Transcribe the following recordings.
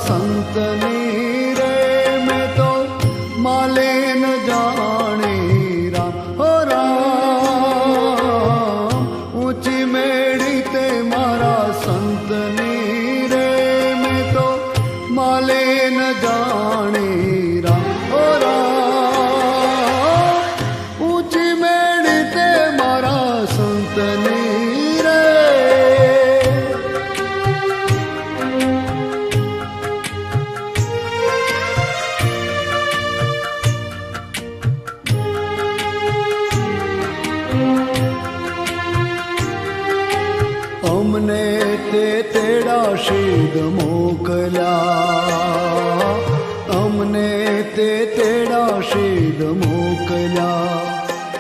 संतनी रे मैं तो माले न जाने राम हो राम ऊंची मेड़ी ते मारा संतनी रे मैं तो माले न जाने राम हो राम ऊंची मेड़ी ते मारा संतनी रे અમને તે તેડા શીદ મોકલ્યા અમને તે તેડા શીદ મોકલ્યા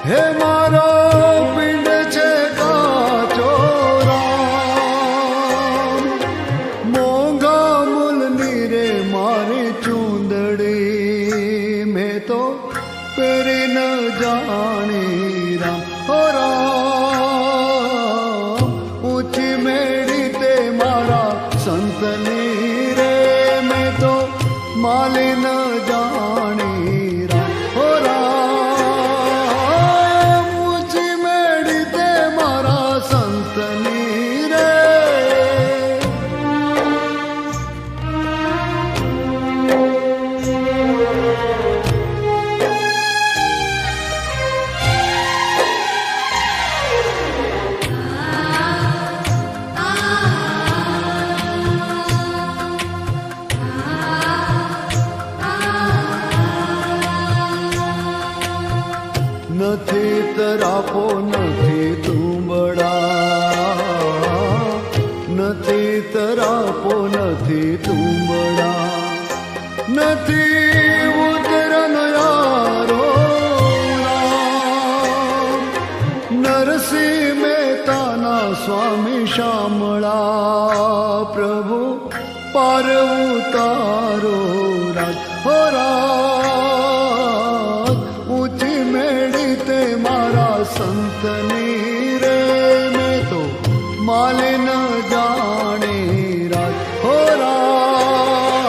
હે મારો પિંડ છે કાચો રામ મોંઘા મૂલની રે મારી ચૂંદડી મેં તો પહેરી ન જાણી રામ હો રામ ऊंची मेड़ी ते मारा संतनी रे मैं तो माली न जानी राम हो राम ऊंची मेड़ी ते मारा संतनी रे નથી તરાપો નથી તુંબડા નથી તરાપો નથી તુંબડા નથી ઉતરન યારો રામ નરસિંહ મહેતાના સ્વામી શામળા પ્રભુ પાર ઉતારો રાજ હો રાજ ऊंची मेड़ी ते मारा संतनी रे मैं तो माले न जाने राज हो राज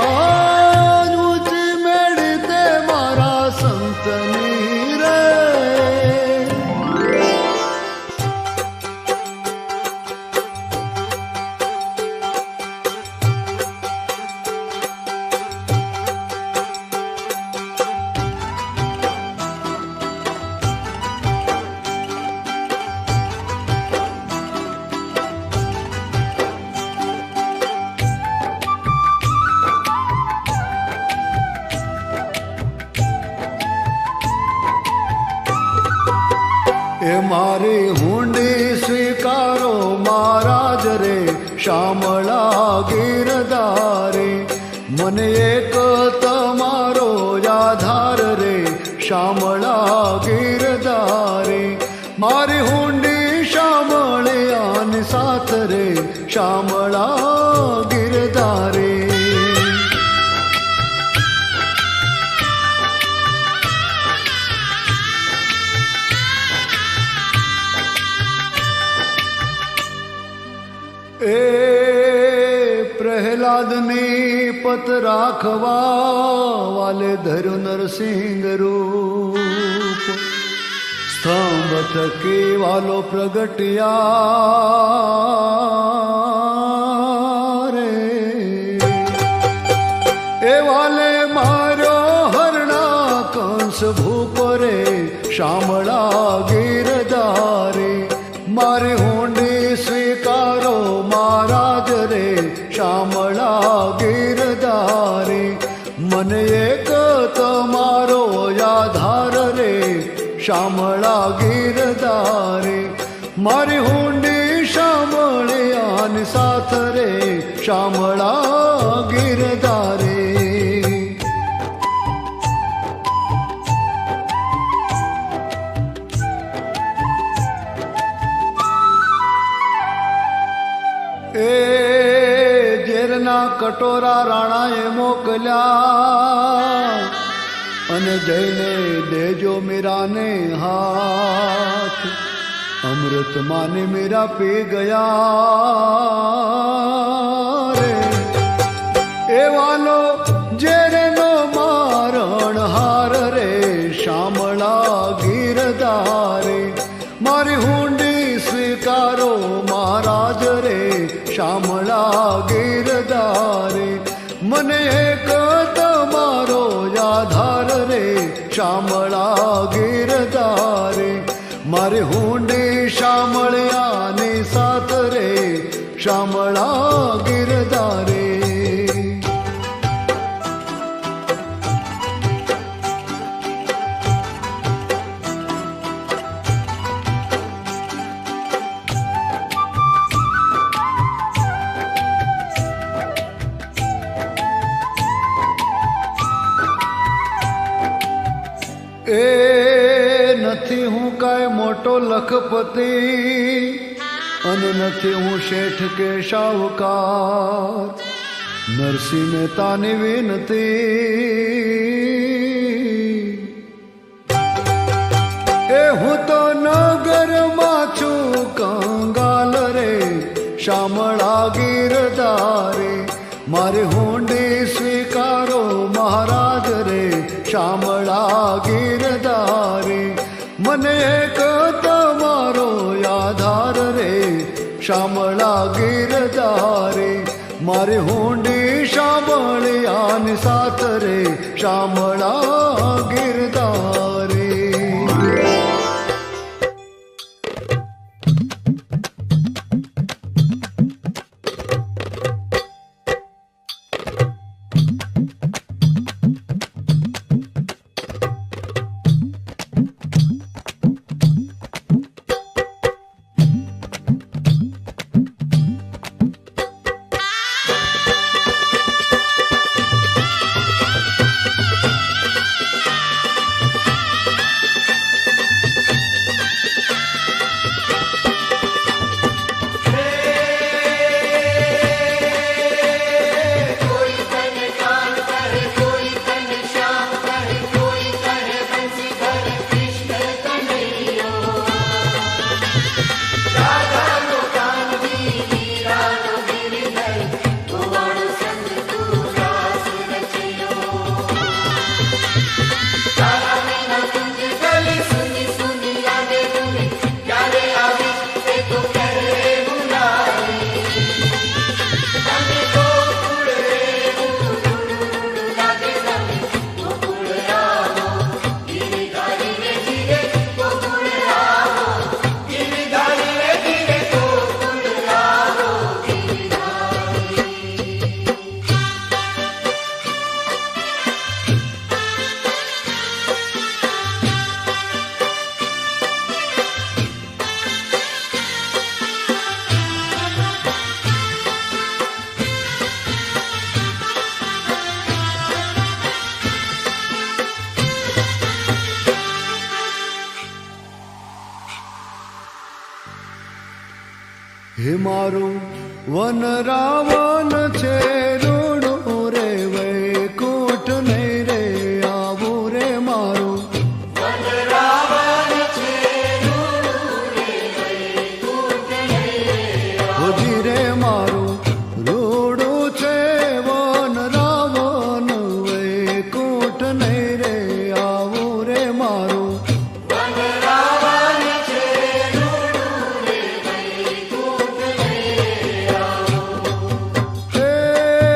ऊंची मेड़ी ते मारा संतनी रे એ મારી હુંડી સ્વીકારો મહારાજ રે શામળા ગીરધારે મને એક તમારો આધાર રે શામળા ગીરધારે મારી હુંડી શામળિયાની સાથ રે શામળા ગીરધારે એ પ્રહલાદની પત રાખવા વાલે ધર્યું નરસિંહ રૂપ સ્તંભ થકી વાલો પ્રગટ્યા રે એ વાલે મારો હરણા કંસ ભૂપો રે શામળા ગીરધારે મારી હુંડી સ્વીકારો મહારાજ રે શામળા ગીરધારે મને એક તમારો આધાર રે શામળા ગીરધારે મારી હુંડી શામળિયાની સાથ રે શામળા ગીરધારે એ ઝેરના કટોરા રાણાએ મોકલ્યા અને જઈને દેજો મીરાને હાથ અમૃત માને મીરા પી ગયા રે એ એ વાલો જેરનો મારણ હાર રે શામળા ગીરધારે મારી હુંડી સ્વીકારો મહારાજ રે શામળા ગીરધારે મને એક તમારો આધાર રે શામળા ગીરધારે મારી હુંડી શામળિયાની સાથ રે શામળા ગીરધારે એ નથી હું કાંઈ મોટો લખપતિ અને નથી હું શેઠ કે શાહુકાર નરસિંહ મહેતાની વિનતી એ હું તો નગરમાં છું કંગાલ રે શામળા ગીરધારે મારી હુંડી સ્વીકારો મહારાજ રે શામળા ગીરધારે મને એક તમારો આધાર રે શામળા ગીરધારે મારી હુંડી શામળિયાની સાથ રે શામળા ગીરધારે હે મારું વન રાવણ છે રૂડું રે વૈકુંઠ નહીં રે આવું રે મારું વન રાવણ છે રૂડું રે વૈકુંઠ નહીં રે હોજી રે મારું રૂડું છે વન રાવણ વૈકુંઠ નહીં રે આવું રે મારું વન રાવણ છે રૂડું રે વૈકુંઠ નહીં રે હે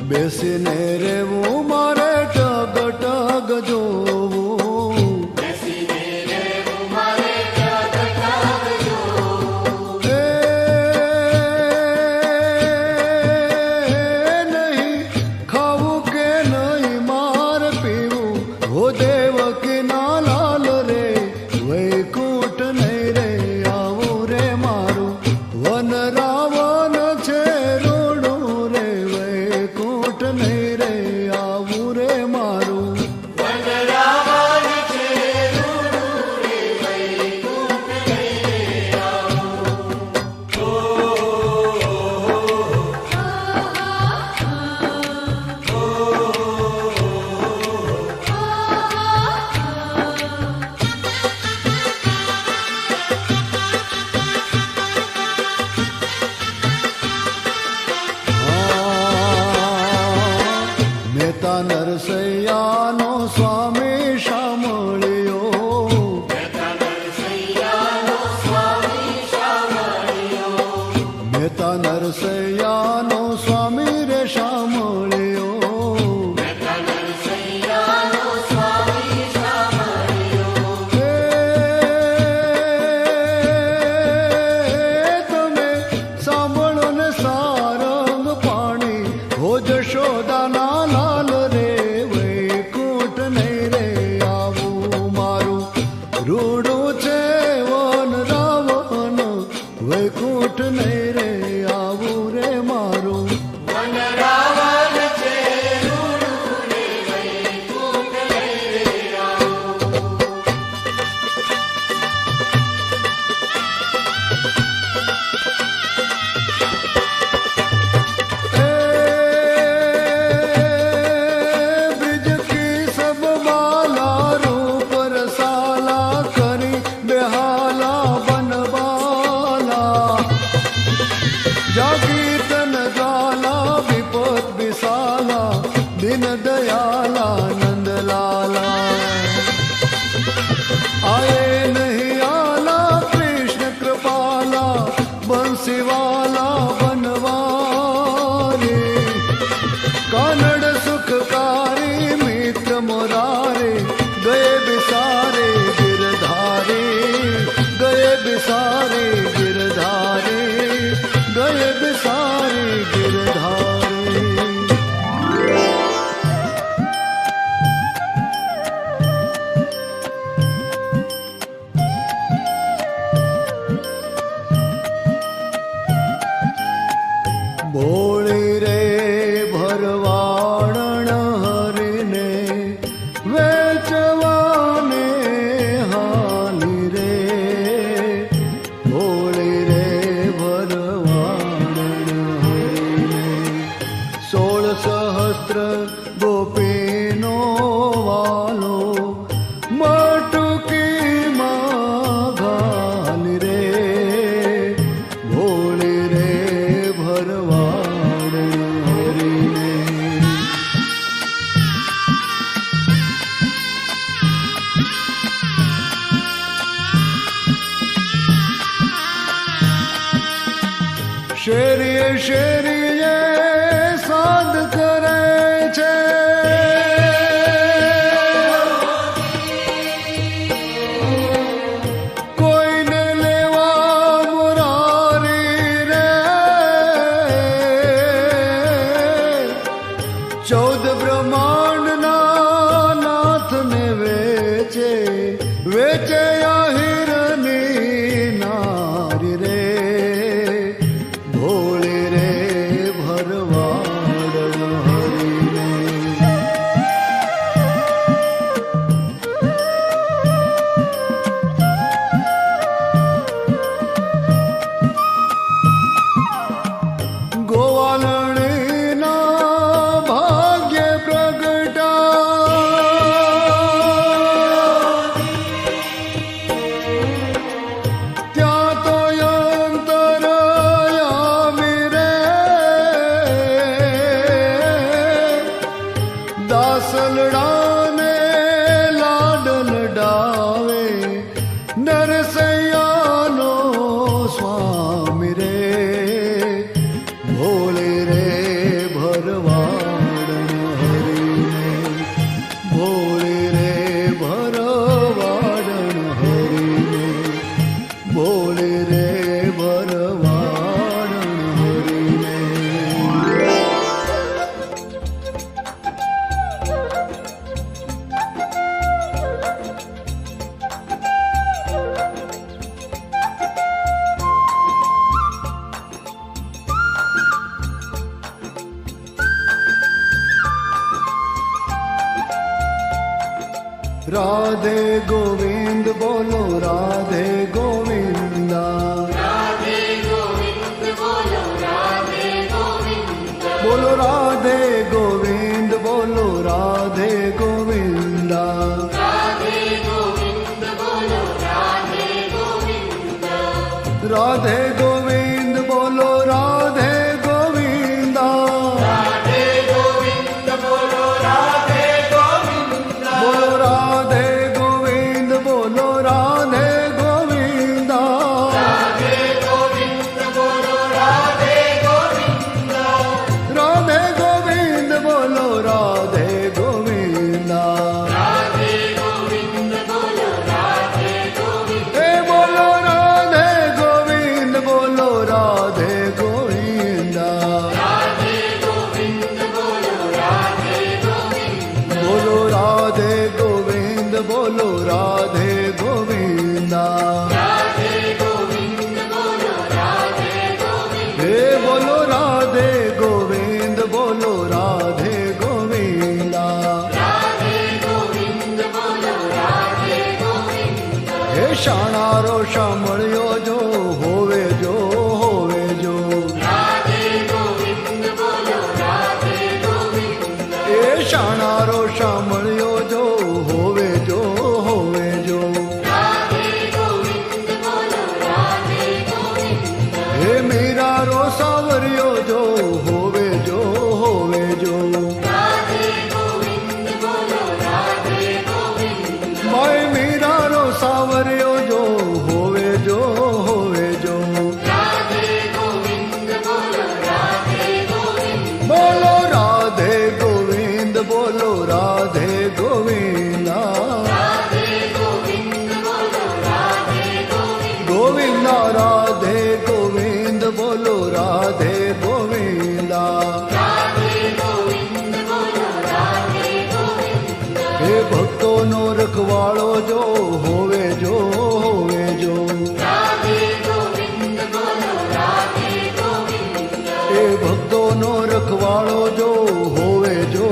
બેસીને રેવું મારે ટગ ટગ જોવું બેસીને રહેવું મારે ટગ ટગ જોવું. એ નહીં ખાવું કે નહીં માર પીવું હો દેવકી ના લાલ રે વૈકુંઠ નહીં રે આવું રે મારું વન રાવણ છે રોડું રે વૈકુંઠ નહીં રે આવું રે મારું વન રાવણ છે રૂડું રે વૈકુંઠ નહીં આવું. મહેતા નરસૈયાનો સ્વામી સાંભળ્યો મહેતા નરસૈયાનો સ્વામી સાંભળ્યો. મહેતા નરસૈયાનો સ્વામી રે સાંભળ્યો મહેતા નરસૈયાનો સ્વામી સાંભળ્યો. હે તમે સાંભળો ને સારંગ પાણી હો જશોદાના લાલ રે વૈકુંઠ નહીં રે આવું મારું રૂડું છે વન રાવણ વૈકુંઠ નહીં રે આવું રે મારું વન રાવણ છે રૂડું રે વૈકુંઠ નહીં આવું. ब्रिज की सब बाला रूप रसाला करी बेहाला बनबाला जागीतन ज्वाला विपत विसाला दिन दयाला नंदलाला आए नहीं आला कृष्ण कृपाला बंसीवाला बनवारी कानड़ सुखकारी मित्र मुरारे गए बिसारे गिरधारे गए बिसारे गिरधारे गए बिसारे गिरधारे ભોળી રે ભરવાડણ હરીને વેચવાને હાલી રે ભોળી રે ભરવાડણ હરીને 16 સહસ્ત્ર ગોપીનો વાલો મટકી માઘાલી રે ભોળી રે ભરવાડ હરીને શેરીએ શેરીએ સાદ કરે છે કોઈને લેવા મુરારી રે 14 બ્રહ્માંડના નાથને વેચે વેચે આહિરની નારી રે ભોળી રે ભરવાડ હરીને ગોવાલણીના ભાગ્ય પ્રગટા ત્યાં તો યંતરયામી રે દાસલડાને લાડ લડાવે નરસૈયાનો સ્વામી રે ભોળી રે ભરવા राधे गोविंद बोलो राधे गोविंदा राधे गोविंद बोलो राधे गोविंद बोलो राधे गोविंद बोलो राधे गोविंदा राधे गोविंद बोलो राधे गोविंद राधे गोविंद बोलो राधे गोविंदा राधे गोविंद बोलो राधे गोविंद बोलो राधे गोविंद बोलो राधे गोविंदा राधे गोविंद बोलो राधे गोविंद राधे गोविंद बोलो राधे गोविंदा राधे गोविंद बोलो राधे गोविंद हे बोलो राधे गोविंद बोलो राधे गोविंदा राधे गोविंद बोलो राधे गोविंद बोलो राधे गोविंद बोलो राधे गोविंदा राधे गोविंद बोलो राधे गोविंद हे बोलो राधे गोविंद बोलो राधे गोविंदा राधे गोविंद बोलो राधे गोविंद हे शाणारो शामळियो जो होवे जो राधे गोविंद बोलो राधे गोविंद हे शाणारो शामळियो जो होवे जो राधे गोविंद बोलो राधे गोविंद हे मीरा रो सावरियो जो होवे जो राधे गोविंद बोलो राधे गोविंद माय मीरा रो सावरियो जो होवे जो राधे गोविंद बोलो राधे गोविंद बोलो राधे गोविंद बोलो राधे गोविंदा राधे गोविंद बोलो राधे गोविंद गोविंदा राधे गोविंद बोलो राधे गोविंदा राधे गोविंद बोलो राधे गोविंद हे भक्तो नो रखवाड़ो जो होवे जो राधे गोविंद बोलो राधे गोविंद हे भक्तो नो रखवाड़ो जो होवे जो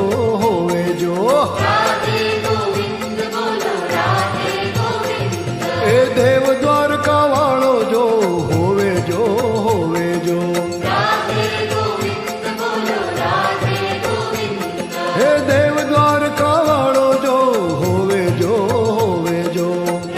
राधे गोविंद बोलो राधे गोविंद हे देव द्वारका वाड़ो जो होवे जो राधे गोविंद बोलो राधे गोविंद हे देव द्वारका वाड़ो जो होवे जो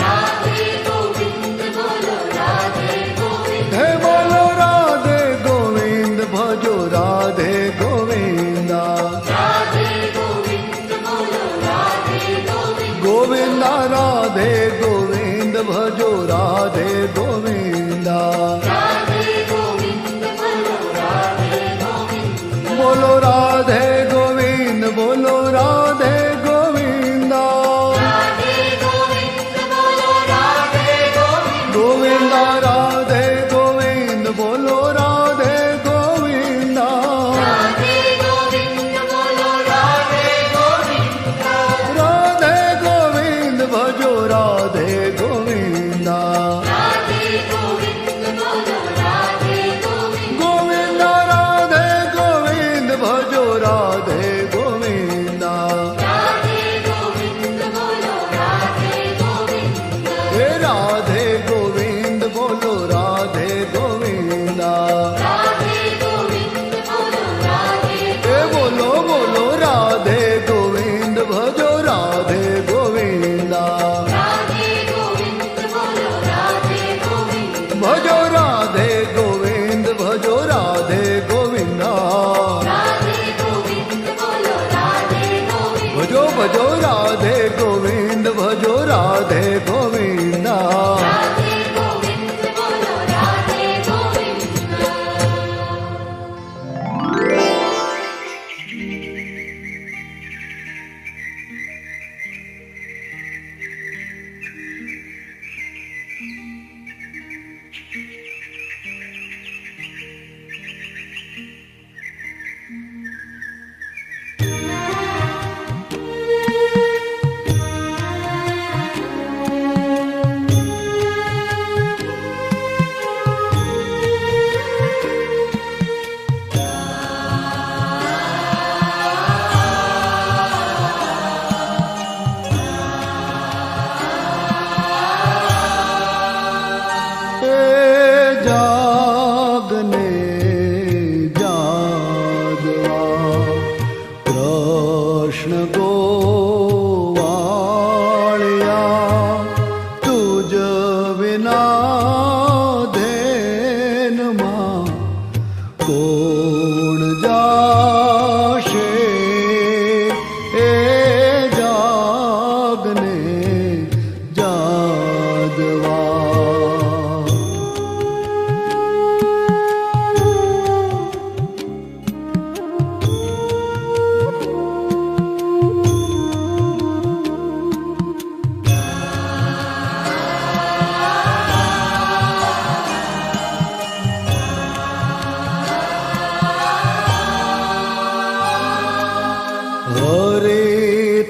राधे गोविंद बोलो राधे गोविंद हे बोलो राधे गोविंद भजो राधे गोविंदा राधे गोविंद बोलो राधे गोविंद गोविंदा राधे गोविंद भजो राधे गोविंदा राधे गोविंद बोलो राधे गोविंद बोलो राधे गोविंद बोलो राधे गोविंदा राधे गोविंद बोलो राधे गोविंद गोविंदा राधे गोविंद बोलो राधे गोविंदा राधे गोविंद बोलो राधे गोविंद राधे गोविंद भजो राधे गोविंदा राधे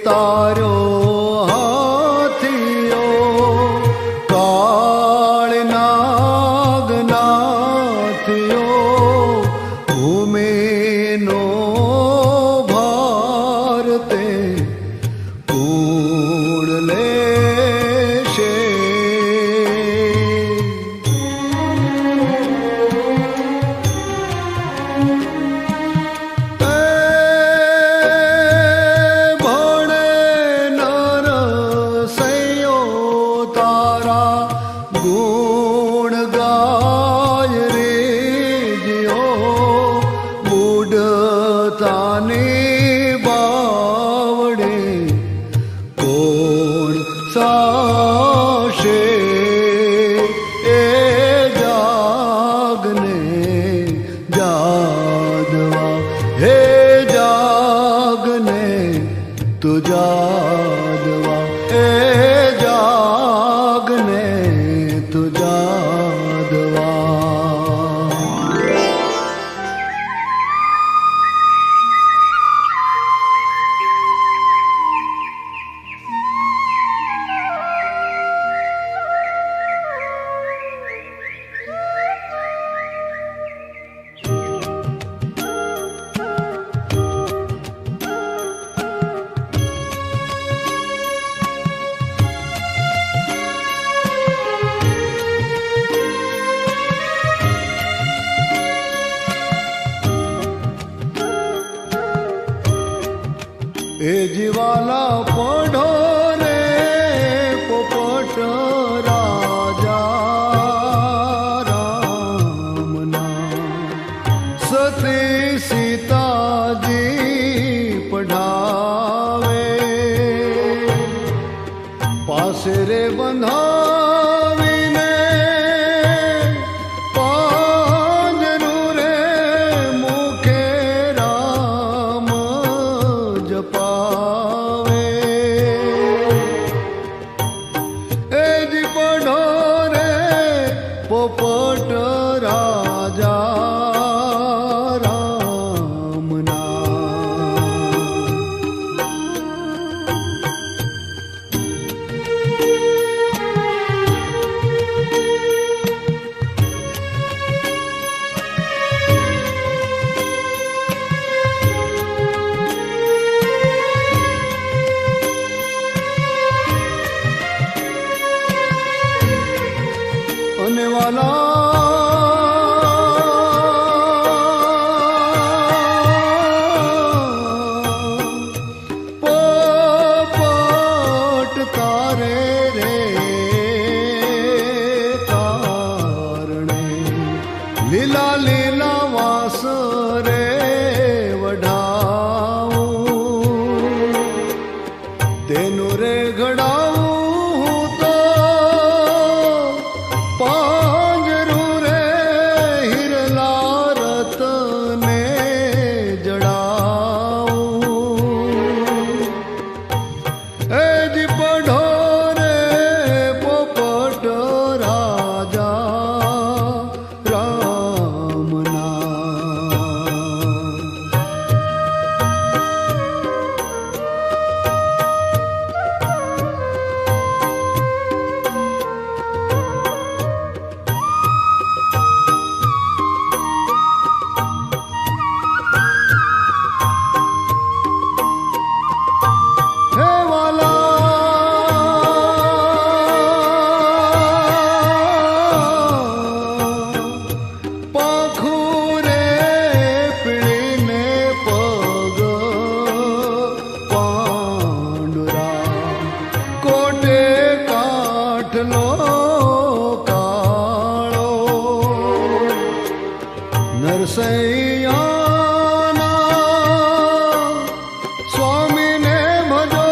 તારો હાથિયો કાળ નાગનાથિયો ભૂમિનો ભાર તે કોણ લેશે ગુણ ગાય રે જીઓ બુડતાની બાવડે કોણ સાશે એ જાગને જાદવા હે જાગને તુ જાદવા એ જાગને એ જીવાલા પઢો રે પોપટ રાજા રામના સતી સીતાજી પઢાવે પાસે રે બંધાવીને પાંજરું રે મુખે રામ જપાવે એ જી પઢો રે પોપટ રાજા રામના અને પોપટ તારે રે કારણે લીલા લીલા વાસ રે વઢાવું તેનું રે ઘડાવું તો પાંજરું રે હિરલા રતને જડાવું એ જી પઢો રે પોપટ રાજા રામના નરસૈયાના સ્વામીને ભજો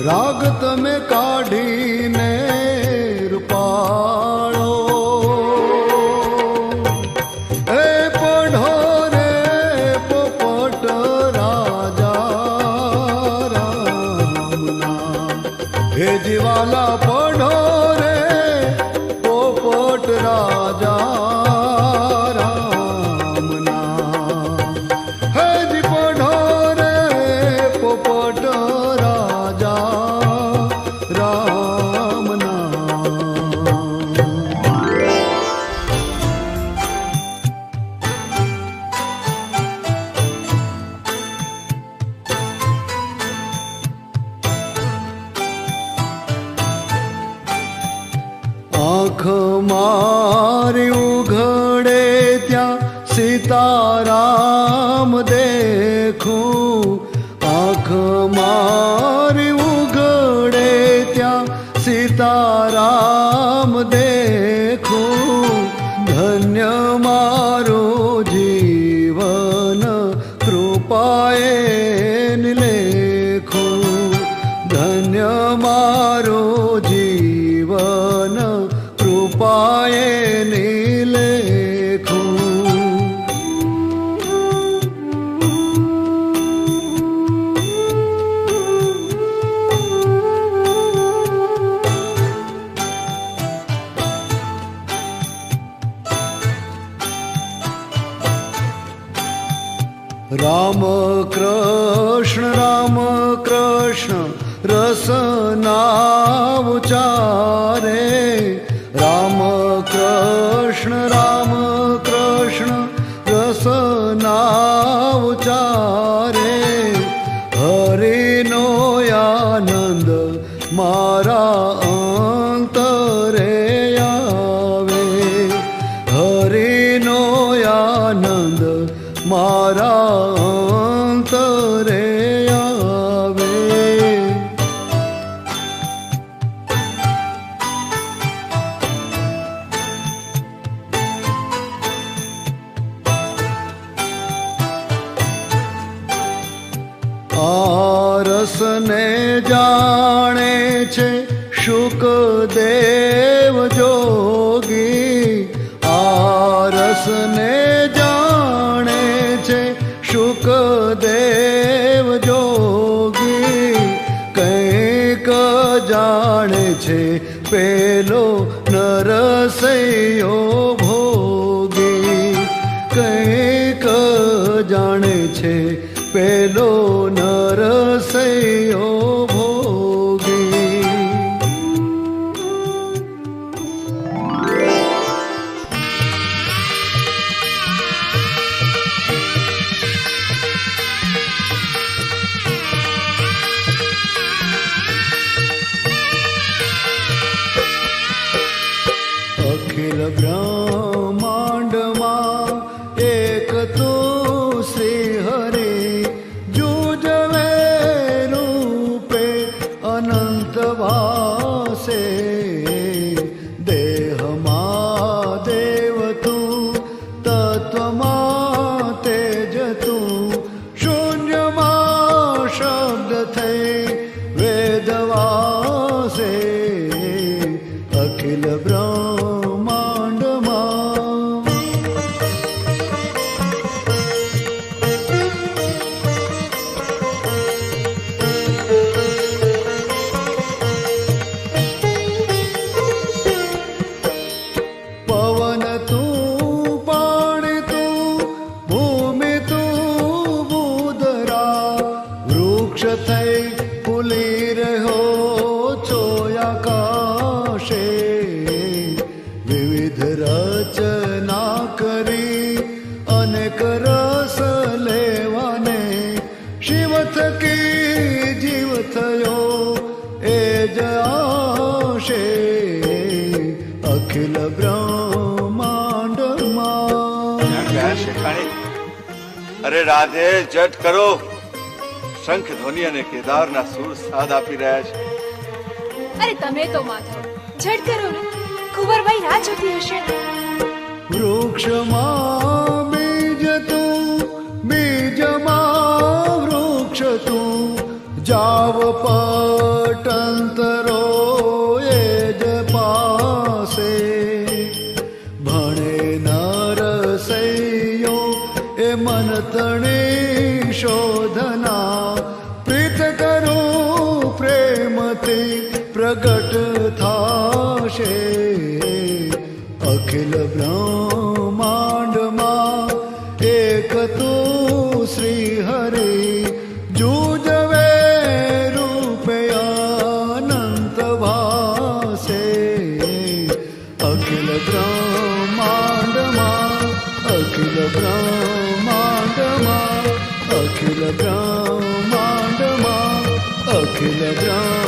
રાગ તમે કાઢીને રૂપાળો એ પઢો રે પોપટ રાજા રામના હે જીવાલા પઢો રે પોપટ રાજા પોપટ મારી ઉઘડે ત્યાં સીતારામ દેખું, આંખ મારી ઉઘડે ત્યાં સીતારામ દેખું, ધન્ય મારું જીવન કૃપાએ લેખું, ધન્ય મારું જીવન કૃપાએ લેખું. રામ કૃષ્ણ રસના ઉચારે, રામ કૃષ્ણ રસના ઉચારે, હરિનો આનંદ મારા અંતરે આવે, હરિનો આનંદ મારા અંતરે આવે. આ રસને જાણે છે શુકદેવ જોગી, આ રસને જાણે છે શુકદેવ જોગી, કંઈક જાણે છે પેલો નરસૈયો ભોગી, કંઈક જાણે છે પેલો નરસૈયો ભોગી. અખિલ બ્રહ્માંડમાં એક તું શ્રી હરિ, જુજવે રૂપે અનંત વાસે, દેહમાં દેવ તું, તત્વમાં તેજ તું, શૂન્યમાં શબ્દ થઈ વેદવાસે, અખિલ બ્રહ્માંડમાં. પવન તું, પાણી તું, ભૂમિ તું, બુધરા, વૃક્ષ થઈ ફૂલી રહ્યો છો આકાશે, વિવિધ રચના કરી અનેક રસ લેવાને, શિવ થકી જીવ થયો એ જ આશે, અખિલ બ્રહ્માંડમાં. અરે રાધે, જટ કરો. શંખ ધ્વનિ અને કેદારના સુર સાદ આપી રહ્યા છે. અરે તમે તો માથો ઝટ કરો ને, કુંવરબાઈ રાહ જોતી હશે. વૃક્ષમાં બીજ તું, બીજમાં વૃક્ષ તું, જાવ પટંતરો એ જ પાસે, ભણે નરસૈયો એ મન તણી શોધના, પ્રીત કરું પ્રેમથી પ્રગટ થાશે, અખિલ બ્રહ્માંડમાં એક તું શ્રી હરિ, જુજવે રૂપે અનંત વાસે, અખિલ બ્રહ્માંડમાં, અખિલ બ્રહ્માંડમાં, અખિલ બ્રહ્માંડમાં, અખિલ બ્રહ્માંડમાં.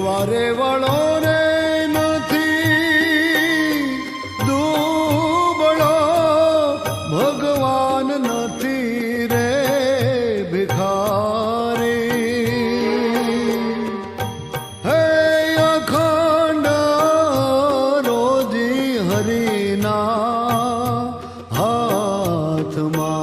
વારે વળો રે નથી દુબળો, ભગવાન નથી રે ભિખારી. હે અખંડ રોજી હરિના હાથમાં.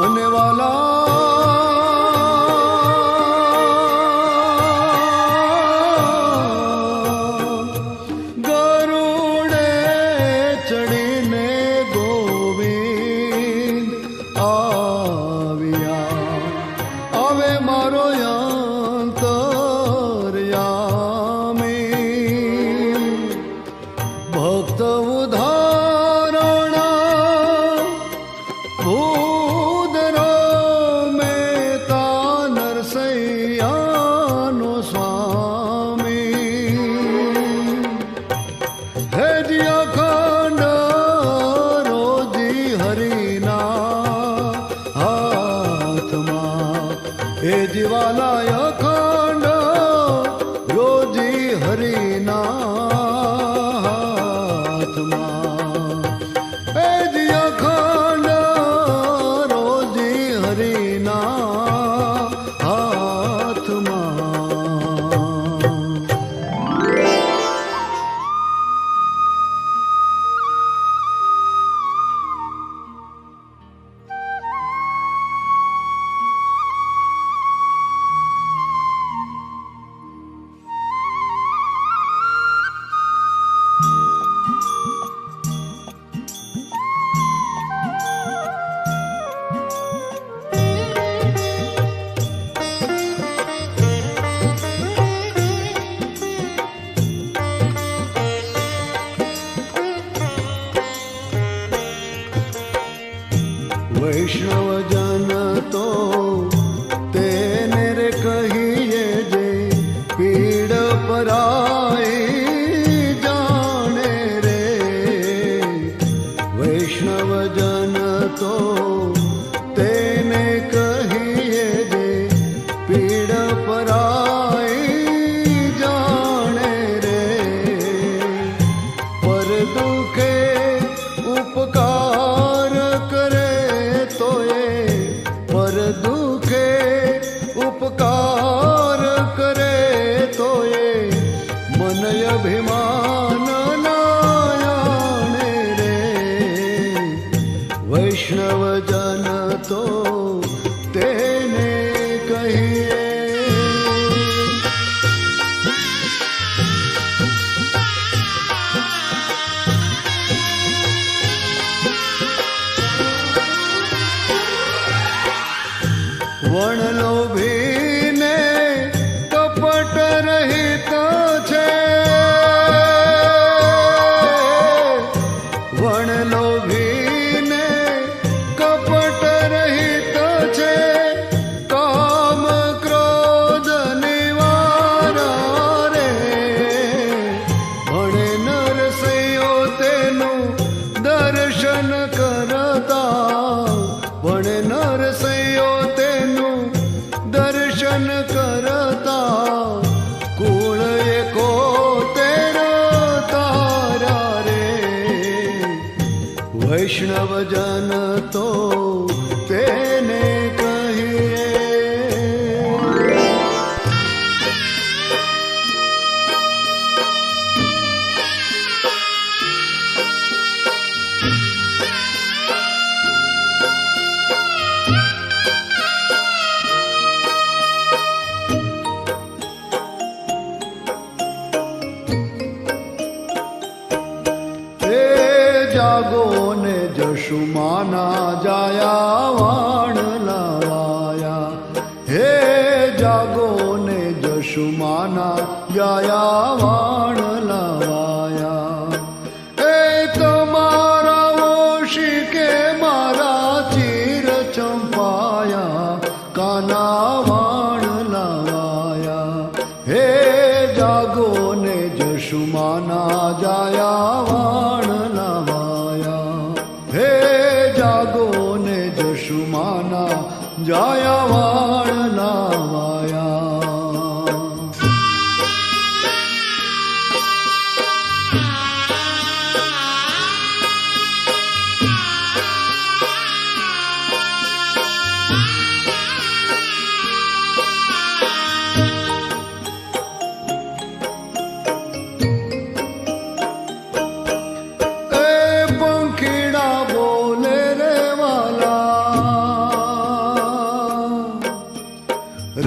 અને વાલા ગરુડે ચડીને ગોવિંદ આવ્યા. હવે મારો અંતર્યામી ભક્ત ઉદાહરણ ભૂદરો મેતા નરસૈયાનો સ્વામી. હે જી અખંડ રોજી હરિના હાથમાં. હે જીવાલા અખંડ રોજી હરિના હાથમાં. હે જી અખંડ રોજી હરિના હાથમાં. વૈષ્ણવજન તો તેને રે કહીએ જે પીડ પરાઈ જાણે રે. વૈષ્ણવજન તો તેને કહીએ જે પીડ પરાઈ જાણે રે. પર દુખે ઉપકાર કરે તોય, પર દુખે ઉપકાર કરે તોય મન અભિમાન નાયાણે રે. વૈષ્ણવજન તો તેને કહીએ. વણલોભીને કપટ રહિત છે, વણલોભીને કપટ રહિત છે. કામ ક્રોધ નિવારા રે. ભણે નરસૈયો તેનું દર્શન કરતા, ભણે નરસૈયો તેનું દર્શન કરતા. કુળ એકો તેરા તારા રે. વૈષ્ણવજન તો તેને કહીએ. જાગો ને જશુમાના જાયા વાણ લાવાયા. હે જાગો ને જશુમાના જાયા વાણ લાવાયા. એ તમારા ઓશિકે મારા ચીર ચંપાયા. કાના વાણ લાવાયા. હે જાગો ને જશુમાના જાયા વાણ લાવાયા. હે જાગો ને જશુમાના જાયા વાણ લાવાયા.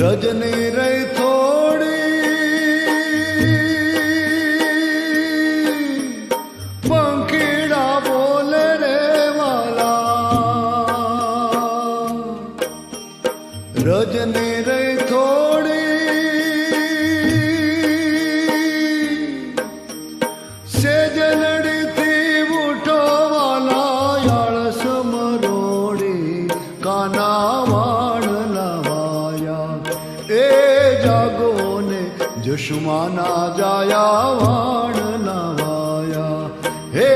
રજની રહી થોડી પંખીડા બોલે રે વાલા. રજની રહી થોડી સેજ લડીથી ઉઠો વાલા. આળસ મરોડી કાના વાણ લાવાયા. એ જાગો ને જશુમાના જાયા વાણ લાવાયા. હે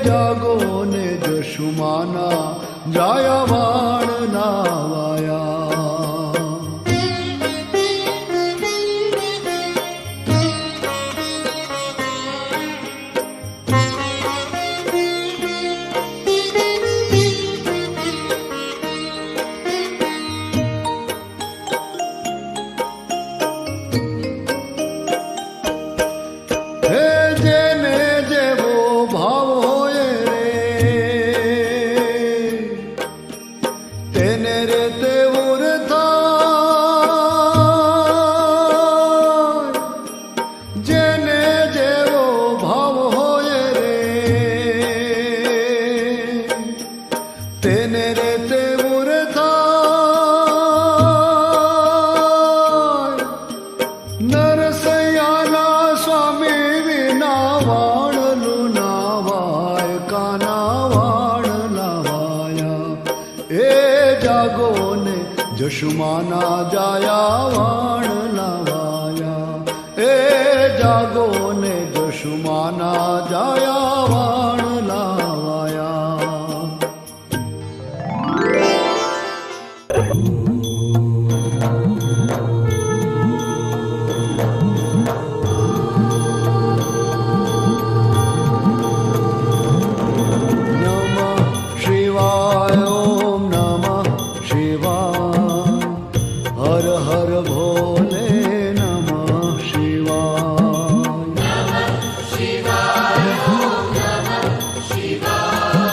જાગો ને જશુમાના જાયા વાણ લાવાયા. નરસૈયાના સ્વામી વિના વાણલું નાવાય. કાના વાણ લાવાયા. એ જાગો ને જશુમાના જાયા વાણ લાવાયા. એ જાગો ને જશુમાના જાયા વાણ લાવાયા. હર હર ભોલે નમઃ શિવાય. શિવાય ઓમ નમઃ શિવાય.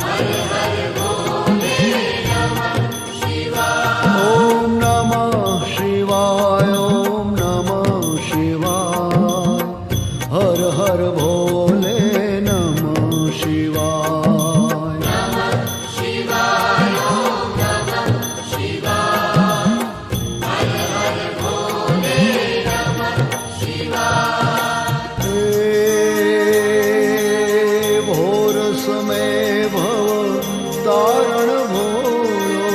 હર હર ભોલે નમઃ શિવાય. ઓમ નમઃ શિવાય. ઓમ નમઃ શિવાય. હર હર ભોલે નમઃ શિવાય. નમઃ શિવાય ઓમ નમઃ શિવાય. હર હર ભોલે નમઃ શિવાય. હે ભોર સમય ભવ તારણ ભોળો.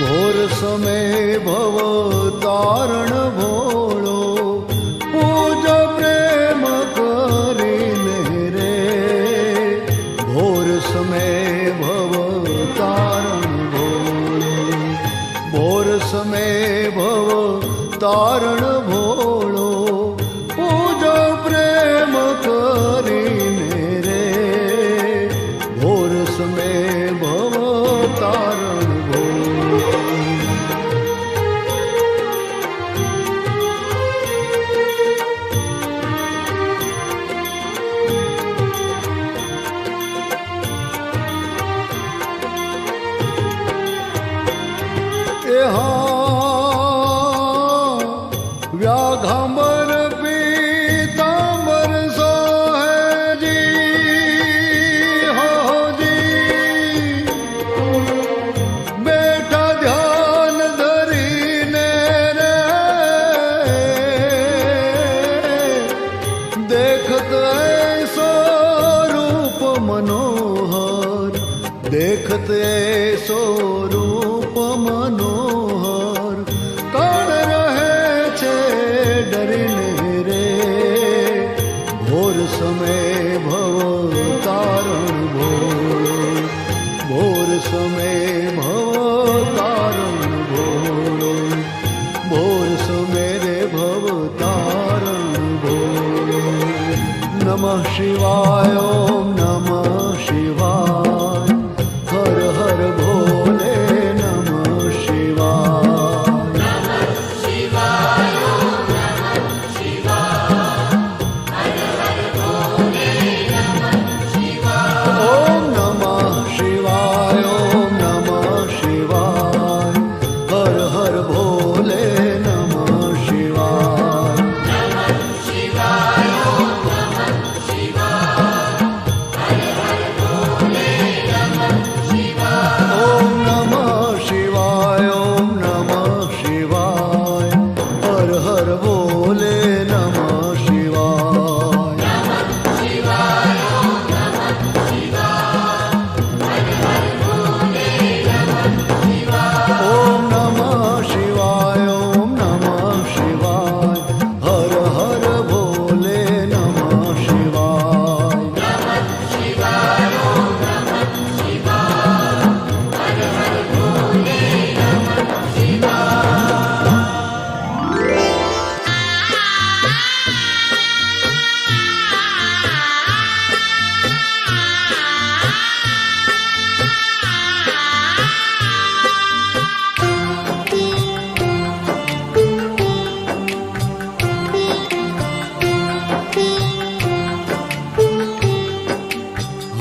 ભોર સમય ભવ તારણ ભોળો. પૂજ પ્રેમ કરીને રે. ભોર સમય ભવ તારણ ભોળો. ભોર સમય ભવ તારણ ભોળો. પૂજ પ્રેમ કરીને રે. ભોર સમય ભવ તારણ ભોળો. વ્યાઘાંબર પીતાંબર સોહેજી હોજી. બેઠા ધ્યાન शिवाय ओम नमः शिवाय हर हर भोले नमः शिवाय ओम नमः शिवाय ओम नमः शिवाय हर हर भोले नमः शिवाय ओम नमः शिवाय ओम नमः शिवाय हर हर भोले नमः शिवाय ओम नमः शिवाय ओम नमः शिवाय हर हर भोले नमः शिवाय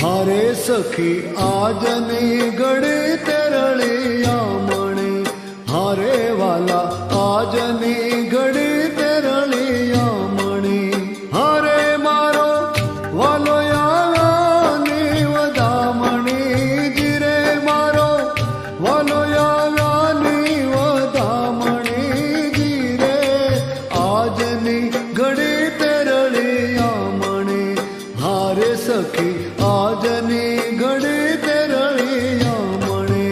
हारे सखी आजनी गड़ी तेरलिया मणि हारे वाला आजनी गड़ी तेरलिया मणि हारे मारो वालो यानी वदामणि जिरे मारो वालो यानी वदामणि जिरे आजनी गड़ी तेरलिया मणि हारे सखी आजनी घड़ी तेरलिया मणि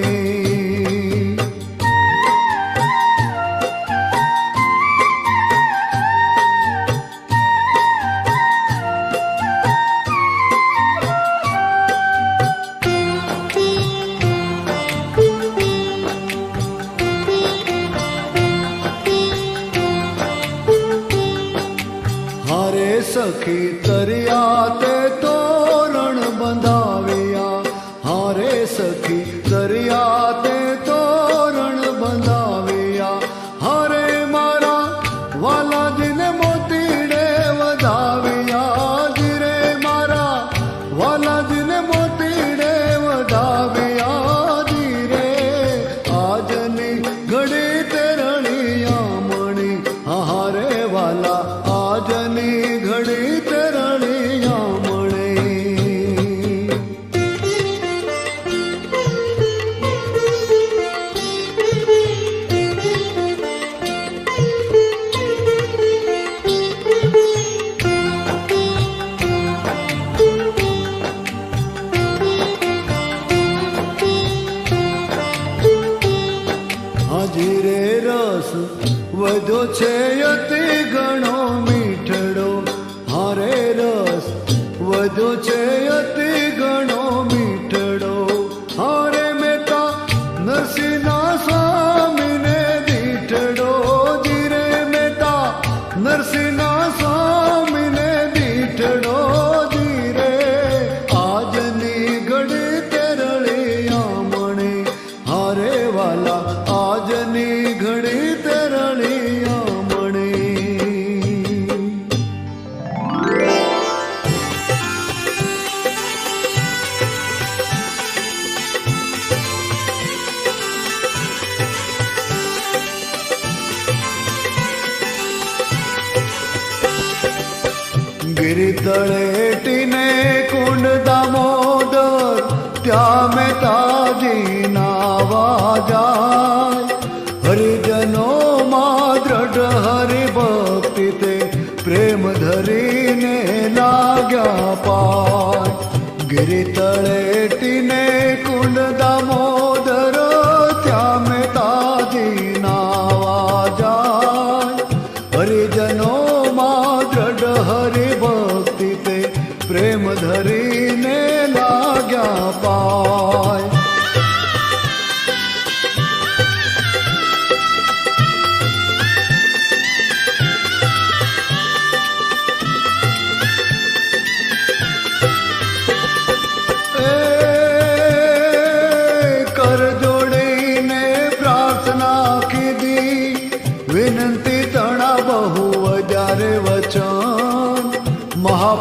हारे सखी तरिया ते तोरण बंधाविया हारे सखी तरिया ते तोरण बंधाविया हारे मारा वाला दिन मोतीड़े वधाविया जिरे मारा वाला दिन मोतीड़े वधाविया जिरे आजनी घड़ी तेरलिया मणि हारे वाला आजनी घड़ी तेरलिया मणि હાજીરે રસ વધ્યો છે અતિ ઘણો મીઠડો હારે રસ વધ્યો છે અતિ ઘણો મીઠડો હારે મેતા નરસિંહના સ્વામીને દીઠડો જીરે મેતા નરસિંહના સ્વામીને દીઠડો જીરે આજની ઘડી તેરલિયા મણિ હારે વાલા આજની ઘડી તેરલિયા મણિ गिरी तळेटीने कुंड दामोदर त्या मेताजी नावा जाय हरिजनो मा दृढ हरिभक्ति ते प्रेम धरीने लाग्या पाय गिरी तळेटीने कुंड दामोदर त्या मेताजी नावा जाय हरिजनो मा दृढ हरिभक्ति ते प्रेम धरीने लाग्या पाय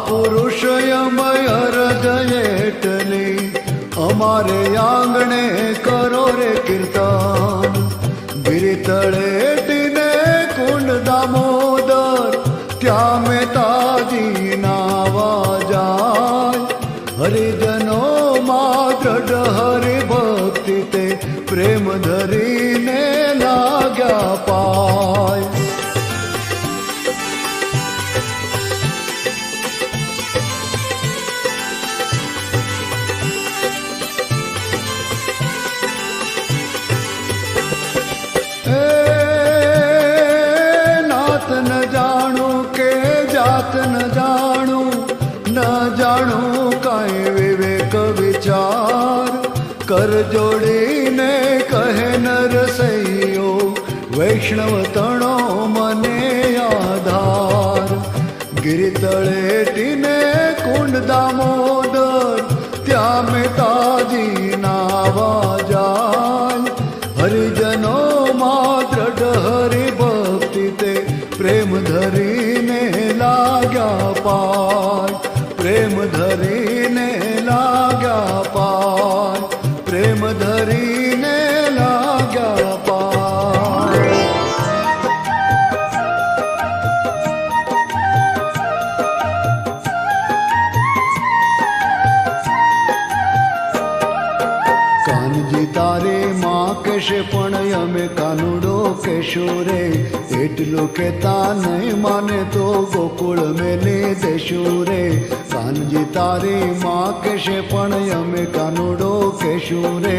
મહાપુરુષયમય હૃદય એટલી અમારે આંગણે કરો રે કીર્તન ગિરી તળેટીને કુંડ દામોદર ત્યાં મેતાજી નાવા જાય હરિજનો માત્ર હરિ ભક્તિ તે પ્રેમ ધરીને લાગ્યા પાય ન જાણું ન જાણું કાંઈ વિવેક વિચાર કર જોડીને કહે નરસૈયો વૈષ્ણવ તણો મને આધાર ગિરી તળેટીને કુંડ દામોદર ત્યાં મેતાજી નાવા જાય હરિજનો માત્ર ડહરી ભક્તિ તે પ્રેમ ધરીને લાગ્યા પાય પ્રેમ ધરીને લાગ્યા પાય પ્રેમ ધરીને લાગ્યા પાય કાનજી તારે માં કહેશે પણ અમે કાનુડો કહેશો રે એટલું કહેતા નહીં માને તો ગોકુળ મેલી દેશું રે કાનજી તારી માં કહેશે પણ અમે કાનુડો કહેશું રે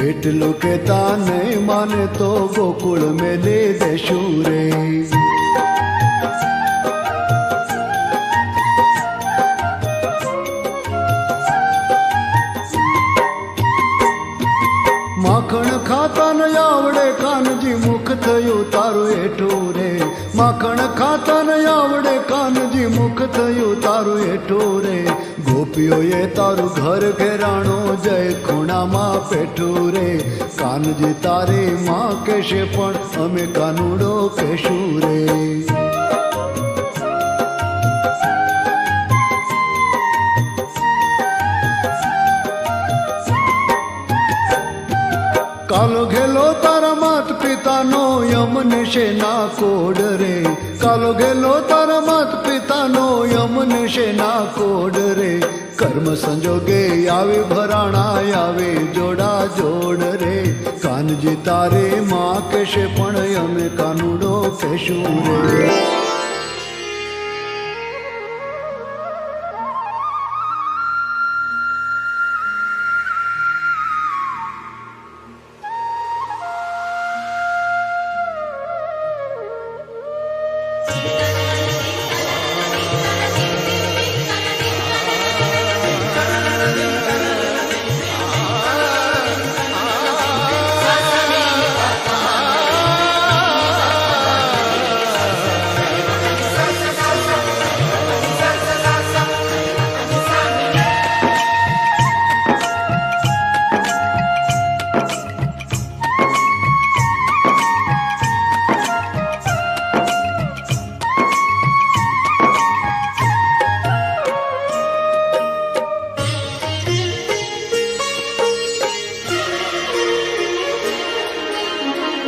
એટલું કહેતા નહીં માને તો ગોકુળ મેલી દેશું રે માખણ ખાતા ન આવડે કાનજી મુખ થયું તારું એઠું રે માખણ ખાતા ન આવડે કાનજી મુખ થયું તારું એઠું રે ગોપીઓએ તારું ઘર ઘેરાણું જય ખૂણામાં પેઠું રે કાનજી તારી માં કહેશે પણ અમે કાનુડો કહેશું રે કાલો ઘેલો તારા માત પિતાનો યમને છે ના કોડ રે કાલો ઘેલો તારા માત પિતાનો યમને છે ના કોડ રે કર્મ સંજોગે આવે ભરાણા આવે જોડા જોડ રે કાનજી તારે માં કહેશે પણ અમે કાનુડો કહેશું રે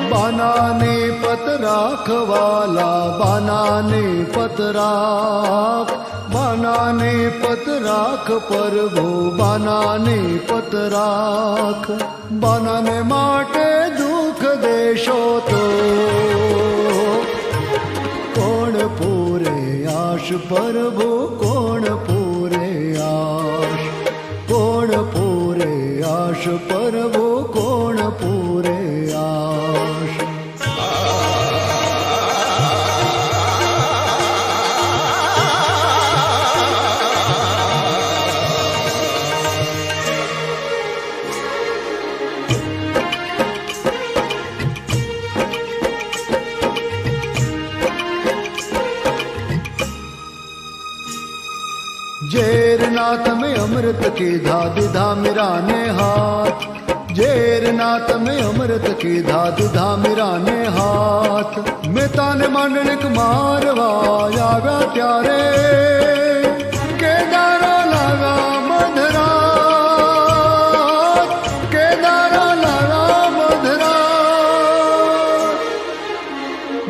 बानाने पत राखवाला बानाने पत राख बानाने पत राख प्रभु बानाने पत राख बानाने माटे दुख देशो तो कोण पूरे आश प्रभु कोण पूरे आश कोण पूरे आश प्रभु कोण पूरे आश जेरनाथ में अमृत की धा दिधा मेरा ने हाथ जेरनाथ में अमृत की धा दिधा मेरा ने हाथ मैं ताने मांडलिक मारवा आव्या त्यारे केदारा लगा मधरात, केदारा लगा मधरात।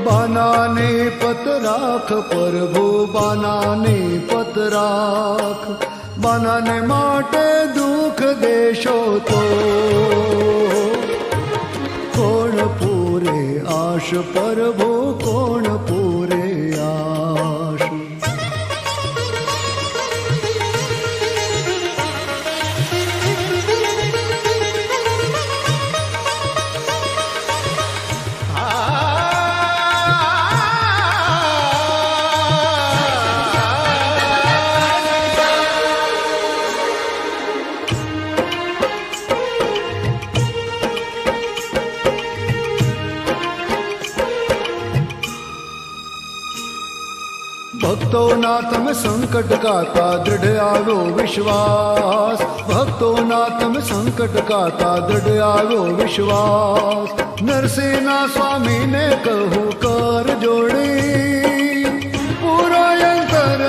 बानाने पतराख प्रभु बानाने पतराख, बानाने माटे दुख देशो तो कोण पूरे आश प्रभु कोण पूरे आश। भक्तों ना तम संकट काता दृढ़ आवो विश्वास, भक्तों ना तम संकट काता दृढ़ आवो विश्वास। नरसेना स्वामी ने कहू कर जोड़ी पूरा यंत्र